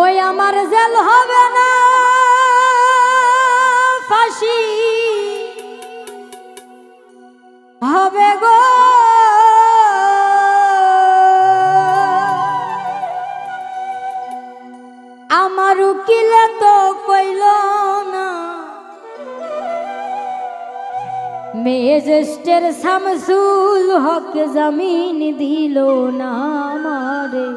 ওই আমার জেল হবে না ফাঁসি হবে গো। আমার উকিলে তো কইল না, ম্যাজিস্ট্রেট শামসুল হক জামিন দিল না আমারে।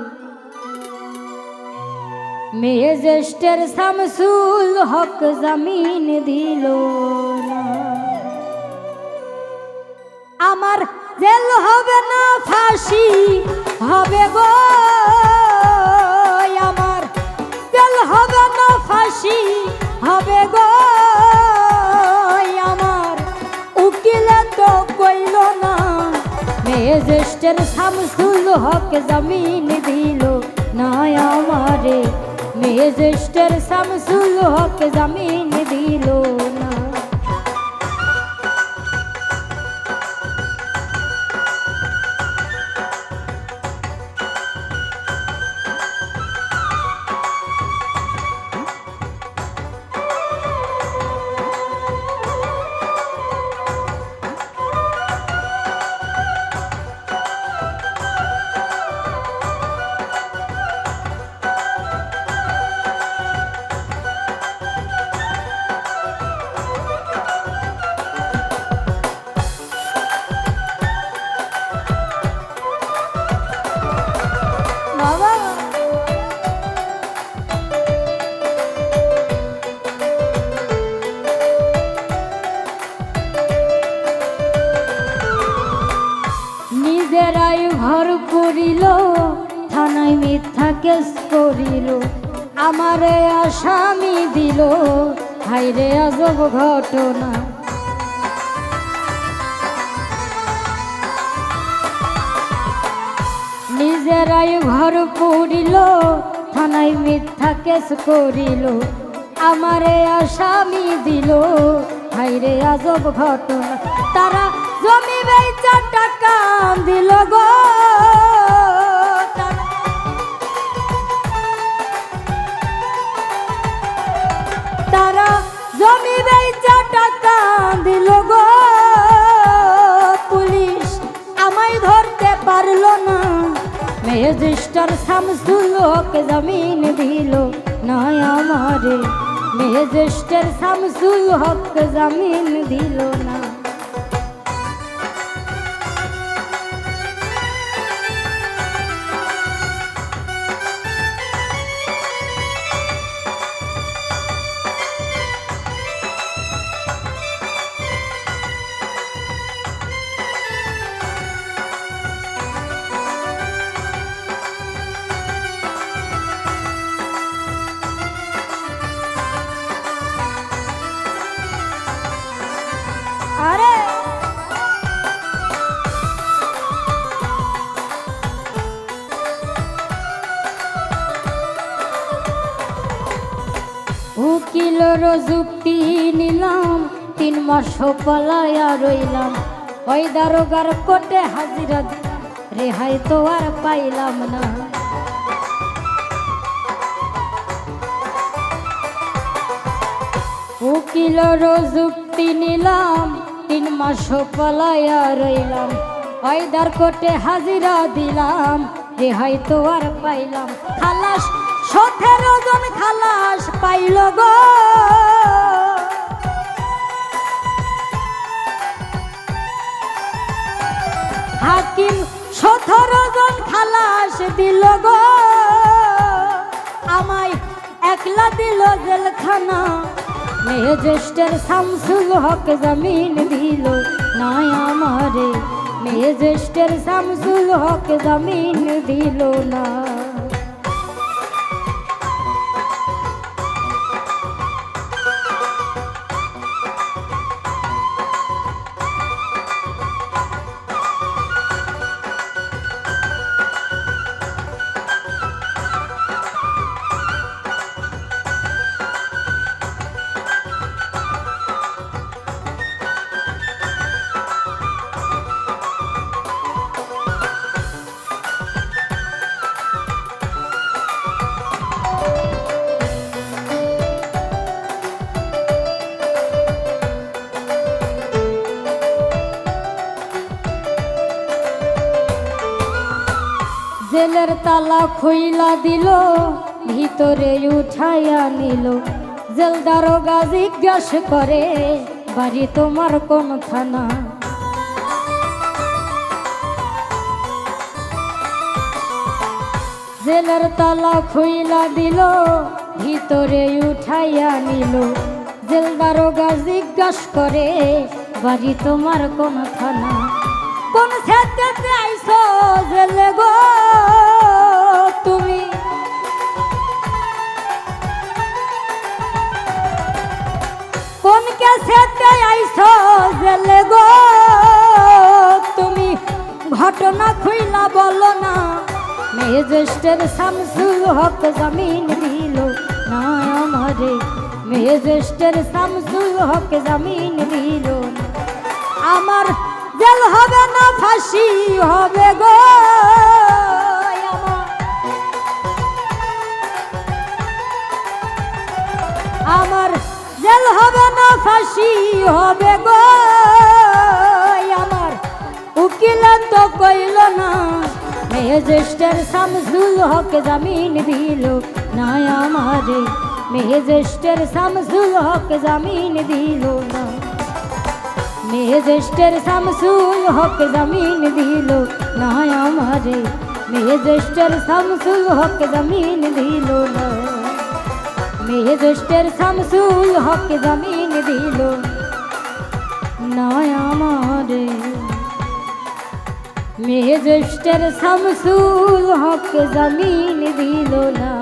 ম্যাজিস্ট্রেট শামসুল হক জামিন দিল না। আমার জেল হবে না ফাঁসি হবে গো। আমার জেল হবে না ফাঁসি হবে গো। আমার উকিলে তো কইল না, ম্যাজিস্ট্রেট শামসুল হক জামিন দিল না আমারে। ম্যাজিস্ট্রেট শামসুল হক জামিন দিল না। নিজেরাই ঘর করিল, থানায় মিথ্যা কেস করিল, আমারে আসামি দিল, হায়রে আজব ঘটনা। নিজেরাই ঘর করিল, থানায় মিথ্যা কেস করিল, আমারে আসামি দিল, হায়রে আজব ঘটনা। তারা জমি বেচা টাকা দিল গো। তারা জমি বেচা টাকা দিল গো। পুলিশ আমায় ধরতে পারল না, ম্যাজিস্ট্রেট শামসুল হক জামিন দিল না আমারে। ম্যাজিস্ট্রেট শামসুল হক জামিন দিল না। আরে উকিলের যুক্তি নিলাম, 3 মাস পালাইয়া রইলাম, ওই দারোগার কোর্টে হাজিরা রেহাই তো আর পাইলাম না। উকিলের যুক্তি নিলাম, 3 মাস পালাইয়া রইলাম, ওইদার কোর্টে হাজিরা দিলাম, রেহাই তো আর পাইলাম। খালাস 17 জন খালাস পাইল গো। হাকিম 17 জন খালাস দিল গো। আমায় একলা দিল জেলখানা, ম্যাজিস্ট্রেট শামসুল হক জামিন দিল না আমারে। ম্যাজিস্ট্রেট শামসুল হক জামিন দিল না। জেলের তালা খুইলা দিল, ভিতরে উঠাইয়া নিল। জেল দারোগা জিজ্ঞাসা করে, বাড়ি তোমার কোন থানা? জেলের তালা খুইলা দিল, ভিতরে উঠাইয়া নিল। জেল দারোগা জিজ্ঞাসা করে, বাড়ি তোমার কোন থানা? কোন ক্ষেত্রে আইছো জেলে গো তুমি? কোন ক্ষেত্রে আইছো জেলে গো তুমি? ঘটনা খুইলা বলো না। ম্যাজিস্ট্রেট শামসুল হক জামিন দিল না আমারে। ম্যাজিস্ট্রেট শামসুল হক জামিন দিল না। আমার জেল হবে না ফাঁসি হবে গো। আমার জেল হবে না ফাঁসি হবে গো। আমার উকিল তো কইল না। ম্যাজিস্ট্রেট শামসুল হক জামিন দিল না আমারে। ম্যাজিস্ট্রেট শামসুল হক জামিন দিল না। ম্যাজিস্ট্রেট শামসুল হক জামিন দিল না আমারে। ম্যাজিস্ট্রেট শামসুল হক জামিন দিল না। ম্যাজিস্ট্রেট শামসুল হক জামিন দিল না আমারে। ম্যাজিস্ট্রেট শামসুল হক জামিন দিল না।